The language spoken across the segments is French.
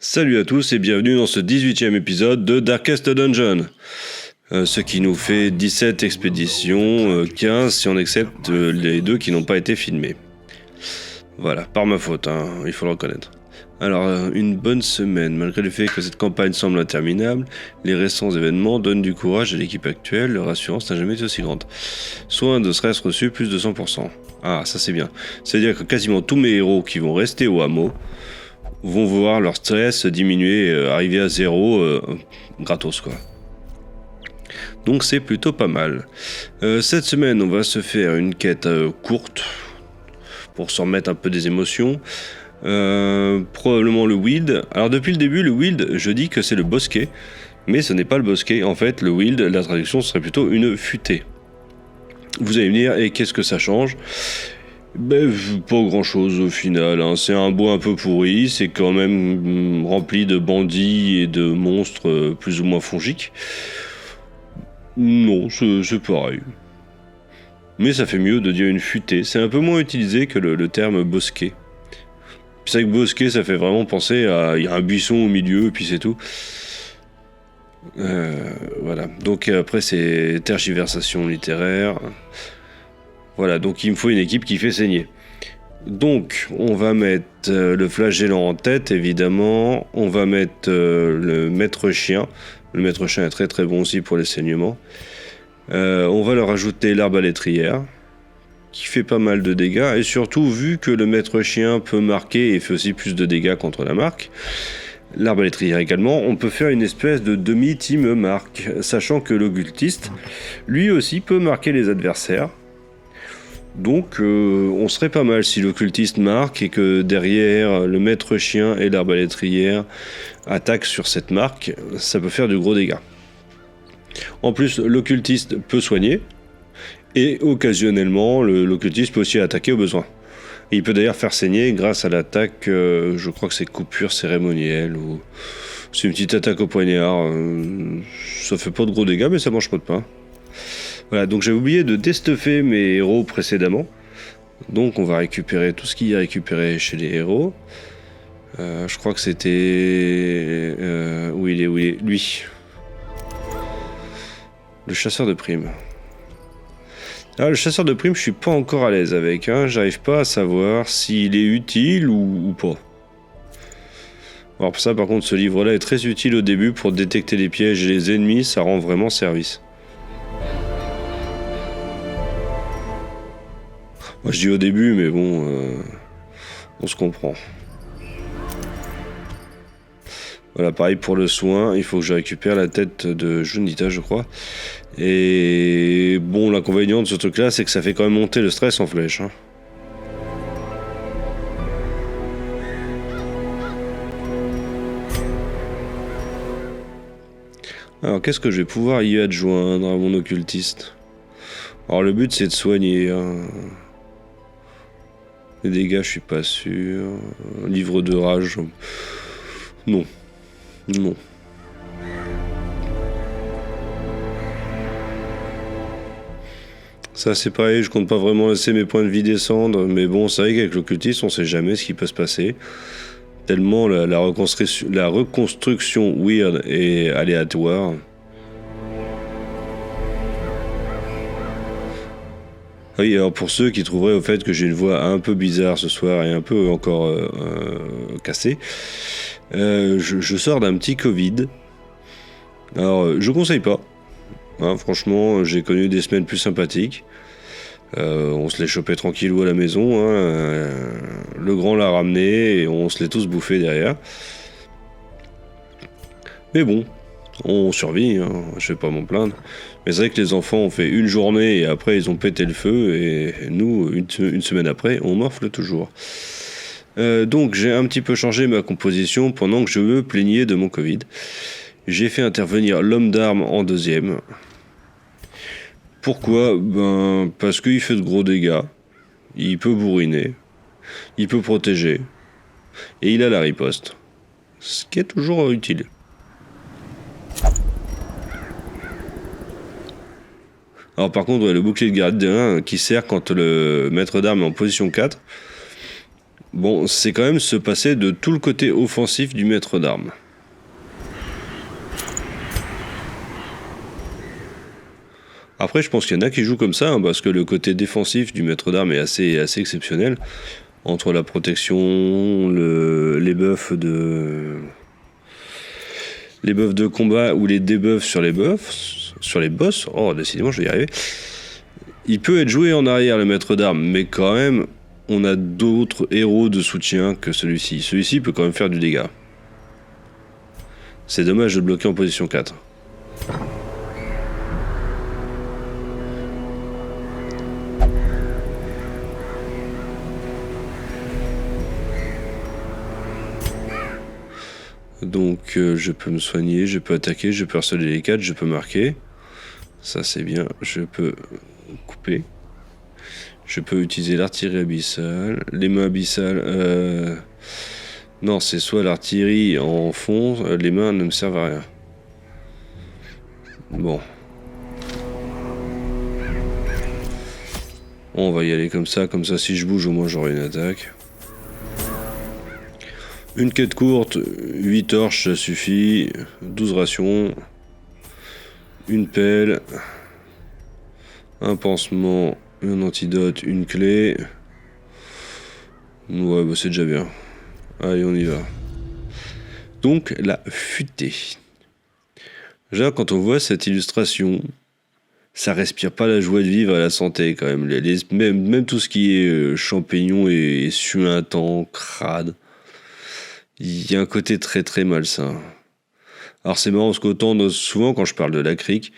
Salut à tous et bienvenue dans ce 18e épisode de Darkest Dungeon. Ce qui nous fait 17 expéditions, 15 si on accepte les 2 qui n'ont pas été filmées. Voilà, par ma faute, il faut le reconnaître. Alors, une bonne semaine, malgré le fait que cette campagne semble interminable, les récents événements donnent du courage à l'équipe actuelle, leur assurance n'a jamais été aussi grande. Soin de stress reçu, plus de 100%. Ah, ça c'est bien. C'est-à-dire que quasiment tous mes héros qui vont rester au hameau vont voir leur stress diminuer, arriver à 0, gratos quoi. Donc c'est plutôt pas mal. Cette semaine, on va se faire une quête courte, pour s'en remettre un peu des émotions. Probablement le Wild. Alors depuis le début, le Wild, je dis que c'est le bosquet, mais ce n'est pas le bosquet. En fait, le Wild, la traduction serait plutôt une futée. Vous allez me dire, et qu'est-ce que ça change ? Pas grand chose au final, c'est un bois un peu pourri, c'est quand même rempli de bandits et de monstres plus ou moins fongiques. Non, c'est pareil. Mais ça fait mieux de dire une futée, c'est un peu moins utilisé que le terme bosquet. C'est vrai que bosquet ça fait vraiment penser à il y a un buisson au milieu et puis c'est tout. Voilà, donc après c'est tergiversation littéraire. Voilà, donc il me faut une équipe qui fait saigner. Donc, on va mettre le flagellant en tête, évidemment. On va mettre le maître chien. Le maître chien est très très bon aussi pour les saignements. On va leur ajouter l'arbalétrière, qui fait pas mal de dégâts. Et surtout, vu que le maître chien peut marquer et fait aussi plus de dégâts contre la marque, l'arbalétrière également, on peut faire une espèce de demi-team marque. Sachant que l'occultiste, lui aussi, peut marquer les adversaires. Donc on serait pas mal si l'occultiste marque et que derrière le maître chien et l'arbalétrière attaquent sur cette marque, ça peut faire de gros dégâts. En plus, l'occultiste peut soigner et occasionnellement l'occultiste peut aussi attaquer au besoin. Et il peut d'ailleurs faire saigner grâce à l'attaque, je crois que c'est coupure cérémonielle ou c'est une petite attaque au poignard. Ça fait pas de gros dégâts mais ça mange pas de pain. Voilà, donc j'avais oublié de destuffer mes héros précédemment. Donc on va récupérer tout ce qu'il y a récupéré chez les héros. Je crois que c'était... où il est lui. Le chasseur de primes. Ah, le chasseur de primes, je suis pas encore à l'aise avec. J'arrive pas à savoir s'il est utile ou pas. Alors pour ça, par contre, ce livre-là est très utile au début pour détecter les pièges et les ennemis. Ça rend vraiment service. Moi je dis au début, mais bon, on se comprend. Voilà, pareil pour le soin, il faut que je récupère la tête de Junita, je crois. Et bon, l'inconvénient de ce truc-là, c'est que ça fait quand même monter le stress en flèche. Alors, qu'est-ce que je vais pouvoir y adjoindre à mon occultiste ? Alors, le but, c'est de soigner. Les dégâts, je suis pas sûr. Livre de rage. Non. Ça, c'est pareil, je compte pas vraiment laisser mes points de vie descendre. Mais bon, c'est vrai qu'avec l'occultiste, on sait jamais ce qui peut se passer. Tellement la reconstruction weird et aléatoire. Oui, alors pour ceux qui trouveraient au fait que j'ai une voix un peu bizarre ce soir et un peu encore cassée, je sors d'un petit Covid. Alors, je conseille pas. Franchement, j'ai connu des semaines plus sympathiques. On se les chopait tranquillou à la maison. Le grand l'a ramené et on se les tous bouffé derrière. Mais bon, on survit, je vais pas m'en plaindre. Mais c'est vrai que les enfants ont fait une journée et après ils ont pété le feu et nous, une semaine après, on morfle toujours. Donc j'ai un petit peu changé ma composition pendant que je me plaignais de mon Covid. J'ai fait intervenir l'homme d'armes en deuxième. Pourquoi ? Parce qu'il fait de gros dégâts, il peut bourriner, il peut protéger, et il a la riposte. Ce qui est toujours utile. Alors par contre, le bouclier de gardien qui sert quand le maître d'armes est en position 4, bon, c'est quand même se passer de tout le côté offensif du maître d'armes. Après, je pense qu'il y en a qui jouent comme ça, hein, parce que le côté défensif du maître d'armes est assez exceptionnel. Entre la protection, les buffs de combat ou les debuffs sur les boss. Oh, décidément, je vais y arriver. Il peut être joué en arrière, le maître d'armes, mais quand même, on a d'autres héros de soutien que celui-ci. Celui-ci peut quand même faire du dégât. C'est dommage de le bloquer en position 4. Donc je peux me soigner, je peux attaquer, je peux harceler les 4, je peux marquer. Ça c'est bien, je peux couper. Je peux utiliser l'artillerie abyssale, les mains abyssales. Non, c'est soit l'artillerie en fond, les mains ne me servent à rien. Bon. On va y aller comme ça si je bouge au moins j'aurai une attaque. Une quête courte, 8 torches ça suffit, 12 rations, une pelle, un pansement, un antidote, une clé. Ouais, bah c'est déjà bien. Allez, on y va. Donc, la futée. Déjà, quand on voit cette illustration, ça respire pas la joie de vivre et la santé quand même. Même tout ce qui est champignons et suintant, crade. Il y a un côté très très malsain. Alors c'est marrant parce qu'autant souvent quand je parle de la crique,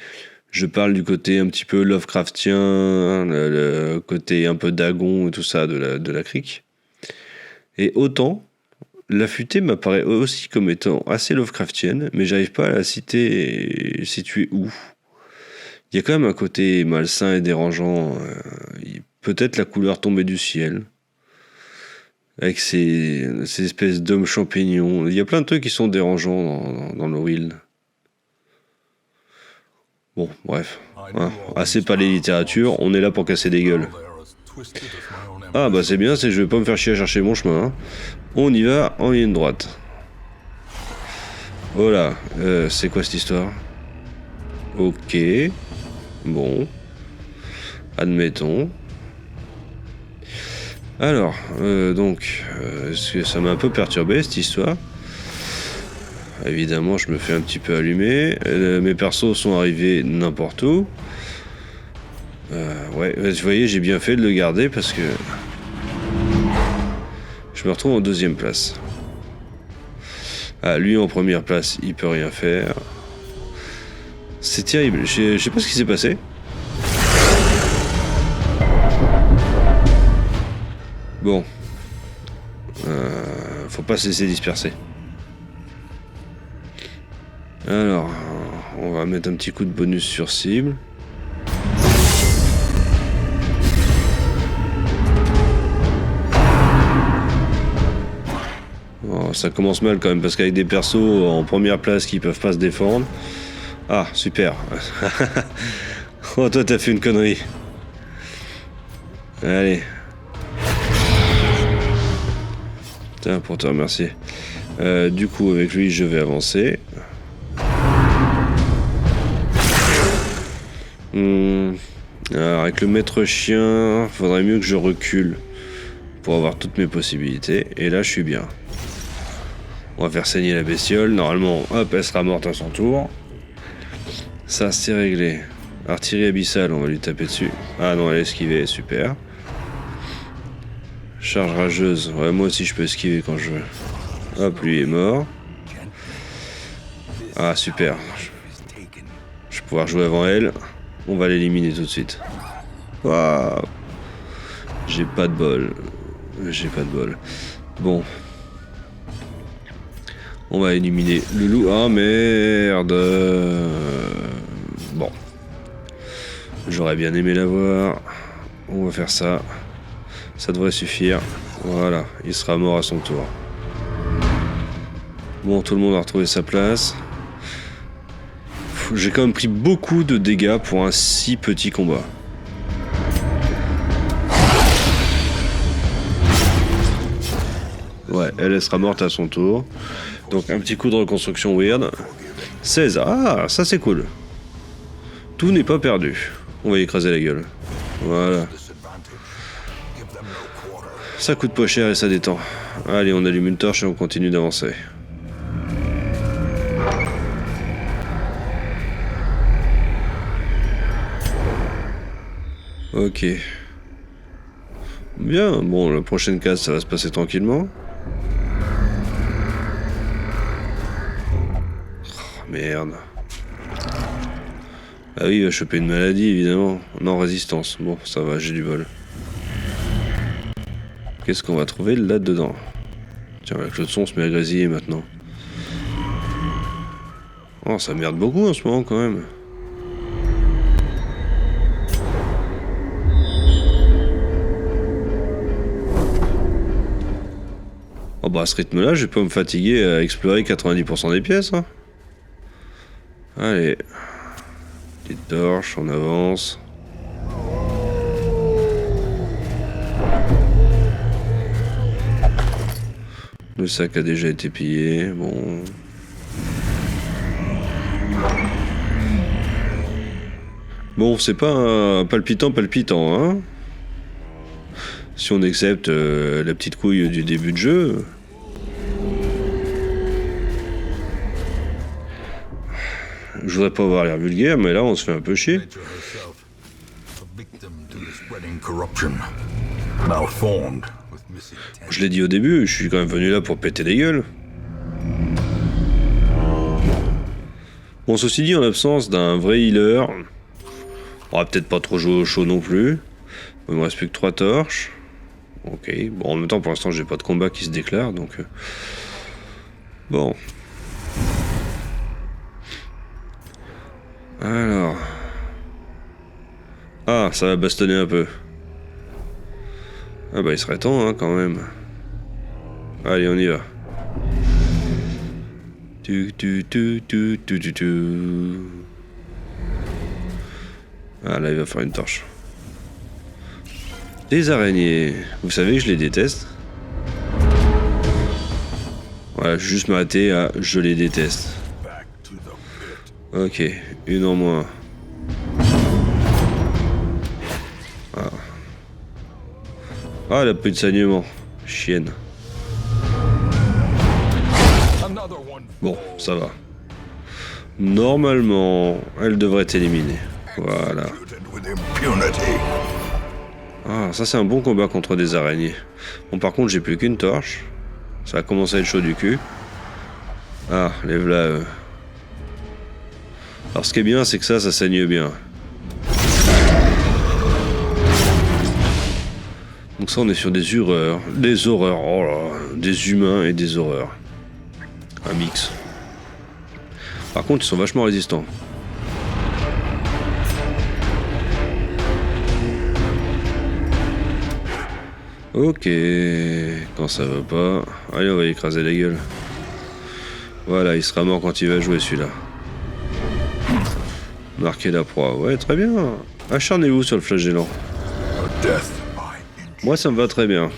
je parle du côté un petit peu Lovecraftien, le côté un peu Dagon et tout ça de la crique. Et autant, la futée m'apparaît aussi comme étant assez Lovecraftienne, mais j'arrive pas à la situer où. Il y a quand même un côté malsain et dérangeant. Peut-être la couleur tombée du ciel. Avec ces espèces d'hommes champignons. Il y a plein de trucs qui sont dérangeants dans le Will. Bon, bref. Hein, assez parler littérature, on est là pour casser des gueules. Ah bah c'est bien, je vais pas me faire chier à chercher mon chemin. Hein. On y va en ligne droite. Voilà, c'est quoi cette histoire? Ok. Bon. Admettons. Alors, ça m'a un peu perturbé cette histoire. Évidemment, je me fais un petit peu allumer. Mes persos sont arrivés n'importe où. Ouais, vous voyez, j'ai bien fait de le garder parce que je me retrouve en deuxième place. Ah, lui en première place, il peut rien faire. C'est terrible. Je sais pas ce qui s'est passé. Bon. Faut pas se laisser disperser. Alors, on va mettre un petit coup de bonus sur cible. Oh, ça commence mal quand même, parce qu'avec des persos en première place qui peuvent pas se défendre. Ah, super. Oh, toi t'as fait une connerie. Allez. Tiens, pour te remercier. Du coup, avec lui, je vais avancer. Alors, avec le maître chien, faudrait mieux que je recule pour avoir toutes mes possibilités. Et là, je suis bien. On va faire saigner la bestiole. Normalement, hop, elle sera morte à son tour. Ça, c'est réglé. Artillerie abyssale, on va lui taper dessus. Ah non, elle a esquivé, super. Charge rageuse. Ouais, moi aussi, je peux esquiver quand je veux. Hop, lui est mort. Ah, super. Je vais pouvoir jouer avant elle. On va l'éliminer tout de suite. Waouh. J'ai pas de bol. Bon. On va éliminer le loup. Ah merde. Bon. J'aurais bien aimé l'avoir. On va faire ça. Ça devrait suffire. Voilà. Il sera mort à son tour. Bon, tout le monde a retrouvé sa place. J'ai quand même pris beaucoup de dégâts pour un si petit combat. Ouais, elle sera morte à son tour. Donc un petit coup de reconstruction weird. 16. Ah, ça c'est cool. Tout n'est pas perdu. On va y écraser la gueule. Voilà. Ça coûte pas cher et ça détend. Allez, on allume une torche et on continue d'avancer. Ok. Bien, bon, la prochaine case, ça va se passer tranquillement. Oh, merde. Ah oui, il va choper une maladie, évidemment. Non, résistance. Bon, ça va, j'ai du bol. Qu'est-ce qu'on va trouver là-dedans? Tiens, avec le son, on se met à grésiller maintenant. Oh, ça merde beaucoup en ce moment, quand même. Oh bah à ce rythme-là, je vais pas me fatiguer à explorer 90% des pièces. Hein. Allez. Petite torche, on avance. Le sac a déjà été pillé, bon... Bon, c'est pas un palpitant, hein. Si on accepte la petite couille du début de jeu... Je voudrais pas avoir l'air vulgaire, mais là on se fait un peu chier. Je l'ai dit au début, je suis quand même venu là pour péter des gueules. Bon, ceci dit, en l'absence d'un vrai healer, on va peut-être pas trop jouer au chaud non plus. Il me reste plus que 3 torches. Ok, bon en même temps pour l'instant j'ai pas de combat qui se déclare, donc... Bon... Alors... Ah, ça va bastonner un peu. Ah bah il serait temps, hein, quand même. Allez, on y va. Ah là, il va faire une torche. Des araignées. Vous savez que je les déteste. Voilà, je vais juste m'arrêter à je les déteste. Ok, une en moins. Ah, elle a plus de saignement. Chienne. Bon, ça va. Normalement, elle devrait être éliminée. Voilà. Ah, ça c'est un bon combat contre des araignées. Bon, par contre, j'ai plus qu'une torche. Ça va commencer à être chaud du cul. Ah, les v'là. Alors, ce qui est bien, c'est que ça saigne bien. Donc ça, on est sur des horreurs. Des horreurs, oh là, des humains et des horreurs. Un mix. Par contre, ils sont vachement résistants. Ok, quand ça va pas... Allez, on va écraser la gueule. Voilà, il sera mort quand il va jouer celui-là. Marquer la proie, ouais, très bien. Acharnez-vous sur le flagellant. Moi, ça me va très bien.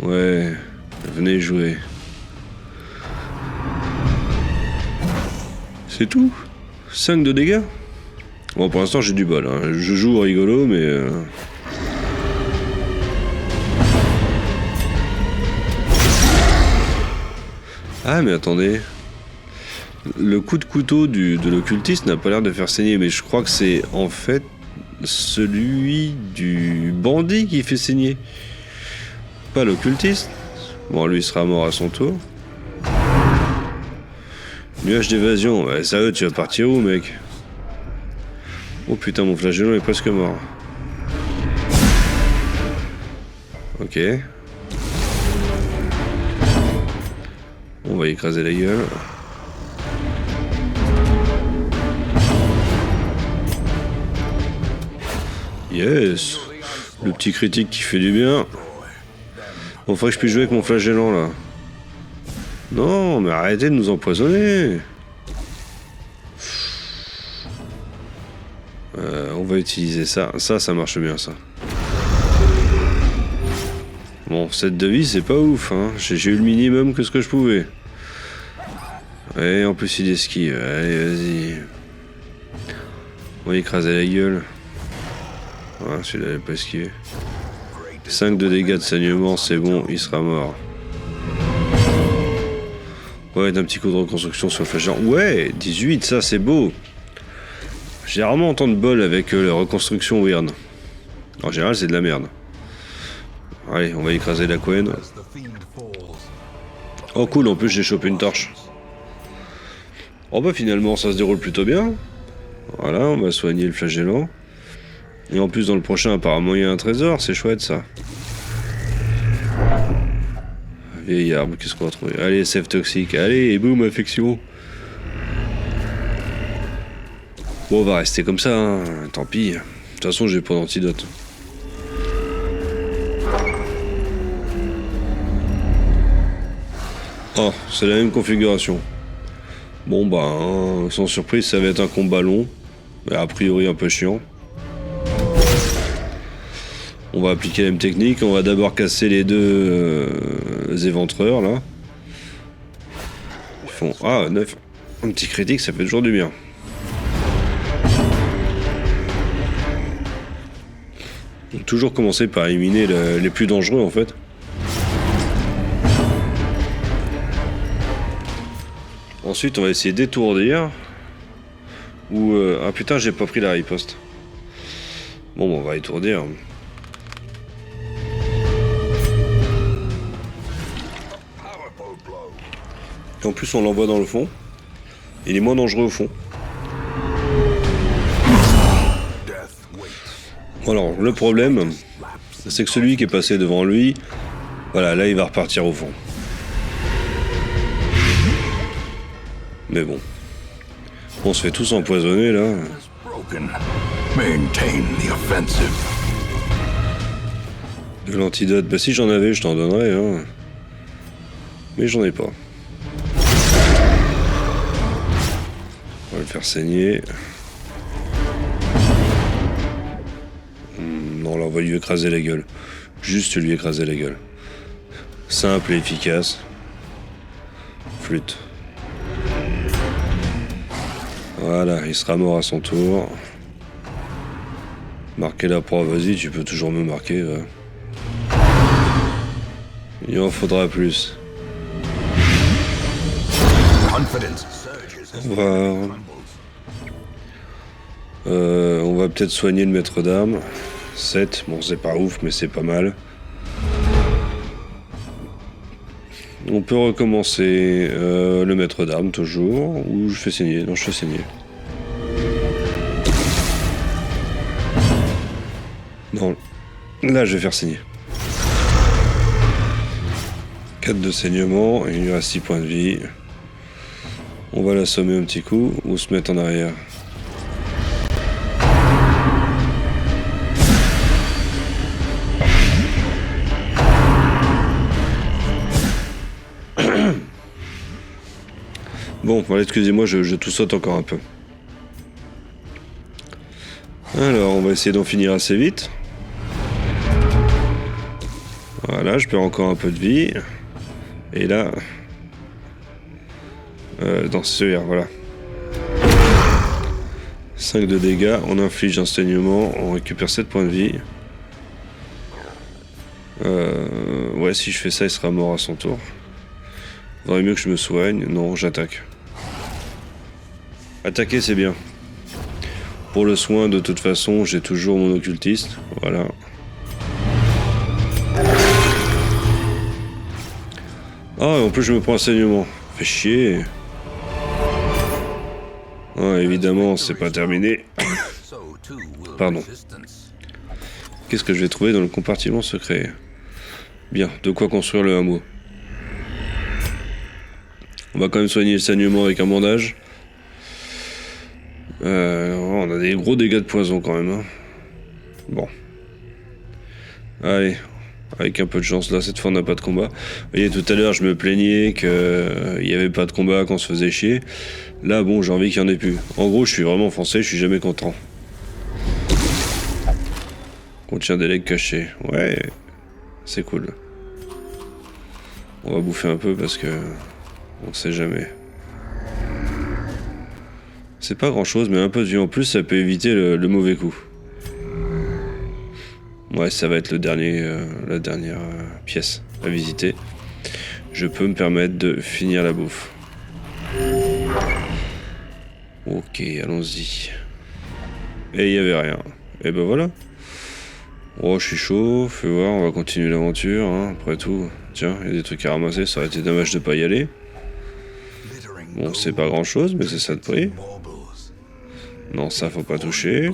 Ouais, venez jouer. C'est tout? 5 de dégâts? Bon, pour l'instant, j'ai du bol. Hein. Je joue rigolo, mais... Ah, mais attendez. Le coup de couteau de l'occultiste n'a pas l'air de faire saigner, mais je crois que c'est en fait celui du bandit qui fait saigner. Pas l'occultiste. Bon, lui sera mort à son tour. Nuage d'évasion. Ouais, sérieux, tu vas partir où, mec? Oh putain, mon flagellant est presque mort. Ok. On va écraser la gueule. Yes. Le petit critique qui fait du bien. Bon, faudrait que je puisse jouer avec mon flagellant là. Non, mais arrêtez de nous empoisonner. On va utiliser ça. Ça marche bien, ça. Bon, 7 de vie, c'est pas ouf, hein. J'ai eu le minimum que ce que je pouvais. Et en plus, il esquive. Allez, vas-y. On va écraser la gueule. Voilà, celui-là, il n'a pas esquivé. 5 de dégâts de saignement, c'est bon, il sera mort. Ouais, d'un petit coup de reconstruction sur le flash. Ouais, 18, ça c'est beau. J'ai rarement autant de bol avec la reconstruction weird. En général, c'est de la merde. Allez, on va écraser la Quen. Oh cool, en plus j'ai chopé une torche. Oh bah finalement ça se déroule plutôt bien. Voilà, on va soigner le flagellant. Et en plus dans le prochain apparemment il y a un trésor, c'est chouette ça. Vieille arbre, qu'est-ce qu'on va trouver? Allez, sève toxique, allez, et boum, affection. Bon, on va rester comme ça, hein. Tant pis. De toute façon, j'ai pas d'antidote. Oh, c'est la même configuration. Bon, bah, hein, sans surprise, ça va être un combat long. Mais a priori un peu chiant. On va appliquer la même technique. On va d'abord casser les deux éventreurs, là. Ils font... Ah, 9. Un petit critique, ça fait toujours du bien. Donc, toujours commencer par éliminer les plus dangereux, en fait. Ensuite, on va essayer d'étourdir. Ou... Ah putain, j'ai pas pris la riposte. Bon, on va étourdir. Et en plus, on l'envoie dans le fond. Il est moins dangereux au fond. Alors, le problème, c'est que celui qui est passé devant lui, voilà, là, il va repartir au fond. Mais bon. On se fait tous empoisonner, là. De l'antidote. Bah si j'en avais, je t'en donnerais, hein. Mais j'en ai pas. On va le faire saigner. Non, là, on va lui écraser la gueule. Juste lui écraser la gueule. Simple et efficace. Flûte. Voilà, il sera mort à son tour. Marquer la proie, vas-y, tu peux toujours me marquer. Ouais. Il en faudra plus. On va peut-être soigner le maître d'armes. 7, bon c'est pas ouf mais c'est pas mal. On peut recommencer le maître d'armes toujours, ou je fais saigner, non je fais saigner. Non, là je vais faire saigner. 4 de saignement, et il lui reste 6 points de vie. On va l'assommer un petit coup, ou se mettre en arrière. Bon, voilà, excusez-moi, je tout saute encore un peu. Alors, on va essayer d'en finir assez vite. Voilà, je perds encore un peu de vie. Et là... dans ce R, voilà. 5 de dégâts, on inflige un saignement, on récupère 7 points de vie. Ouais, si je fais ça, il sera mort à son tour. Vaudrait mieux que je me soigne. Non, j'attaque. Attaquer, c'est bien. Pour le soin, de toute façon, j'ai toujours mon occultiste. Voilà. Ah, et en plus, je me prends un saignement. Fait chier. Ah, évidemment, c'est pas terminé. Pardon. Qu'est-ce que je vais trouver dans le compartiment secret? Bien, de quoi construire le hameau. On va quand même soigner le saignement avec un bandage. On a des gros dégâts de poison quand même. Hein. Bon. Allez, avec un peu de chance, là, cette fois on n'a pas de combat. Vous voyez, tout à l'heure, je me plaignais qu'il n'y avait pas de combat, qu'on se faisait chier. Là, bon, j'ai envie qu'il n'y en ait plus. En gros, je suis vraiment français, je suis jamais content. Contient des legs cachés. Ouais, c'est cool. On va bouffer un peu parce que on sait jamais. C'est pas grand chose, mais un peu de vie en plus, ça peut éviter le mauvais coup. Ouais, ça va être la dernière pièce à visiter. Je peux me permettre de finir la bouffe. Ok, allons-y. Et il y avait rien. Et ben voilà. Oh, je suis chaud. Fais voir, on va continuer l'aventure. Hein. Après tout, tiens, il y a des trucs à ramasser. Ça aurait été dommage de pas y aller. Bon, c'est pas grand-chose, mais c'est ça de prix. Non, ça, faut pas toucher.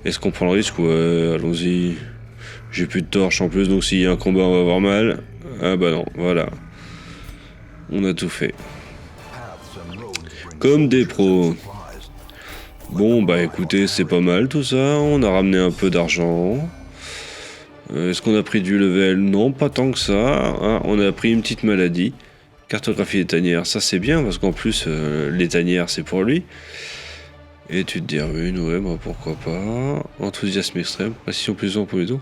Est-ce qu'on prend le risque? Ouais, allons-y. J'ai plus de torche en plus, donc s'il y a un combat, on va avoir mal. Ah bah non, voilà. On a tout fait. Comme des pros. Bon, bah écoutez, c'est pas mal tout ça. On a ramené un peu d'argent. Est-ce qu'on a pris du level? Non, pas tant que ça. Ah, on a pris une petite maladie. Cartographie des tanières, ça c'est bien, parce qu'en plus, les tanières, c'est pour lui. Et tu te dis, une, ouais, bah pourquoi pas. Enthousiasme extrême, précision plus en premier tour.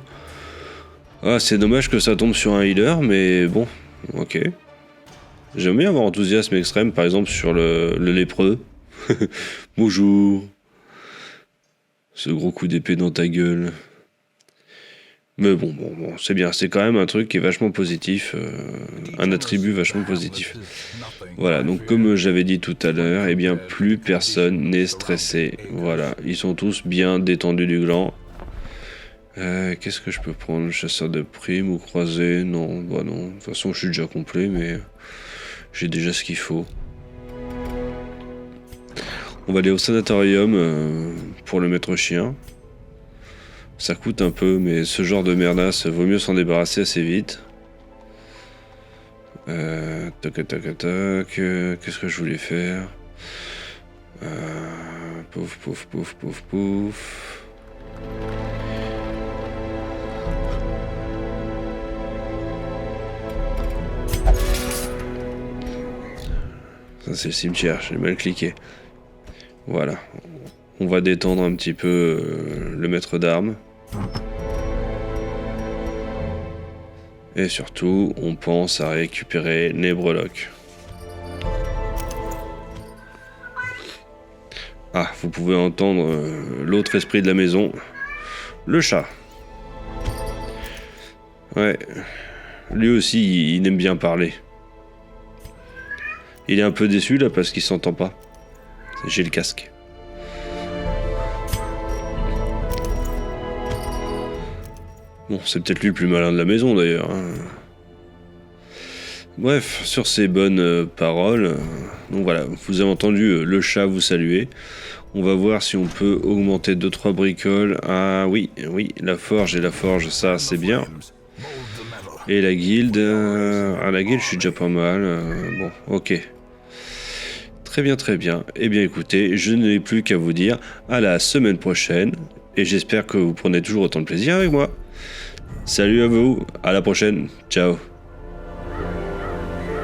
Ah, c'est dommage que ça tombe sur un healer, mais bon, ok. J'aime bien avoir enthousiasme extrême, par exemple, sur le lépreux. Bonjour. Ce gros coup d'épée dans ta gueule. Mais bon, c'est bien. C'est quand même un truc qui est vachement positif. Un attribut vachement positif. Voilà, donc comme j'avais dit tout à l'heure, eh bien, plus personne n'est stressé. Voilà, ils sont tous bien détendus du gland. Qu'est-ce que je peux prendre? Chasseur de primes ou croisé? Non, bah non. De toute façon, je suis déjà complet, mais j'ai déjà ce qu'il faut. On va aller au sanatorium pour le maître chien. Ça coûte un peu, mais ce genre de merdasse, vaut mieux s'en débarrasser assez vite. Tac. Qu'est-ce que je voulais faire? Pouf. Ça, c'est le cimetière, j'ai mal cliqué. Voilà. On va détendre un petit peu le maître d'armes. Et surtout, on pense à récupérer les breloques. Ah, vous pouvez entendre l'autre esprit de la maison. Le chat. Ouais. Lui aussi, il aime bien parler. Il est un peu déçu là parce qu'il s'entend pas. J'ai le casque. Bon, c'est peut-être lui le plus malin de la maison d'ailleurs. Hein. Bref, sur ces bonnes paroles, donc voilà, vous avez entendu le chat vous saluer. On va voir si on peut augmenter 2-3 bricoles. Ah oui, la forge, ça c'est bien. Et la guilde, la guilde je suis déjà pas mal. Bon, ok. Très bien. Eh bien écoutez, je n'ai plus qu'à vous dire à la semaine prochaine. Et j'espère que vous prenez toujours autant de plaisir avec moi. Salut à vous, à la prochaine, ciao.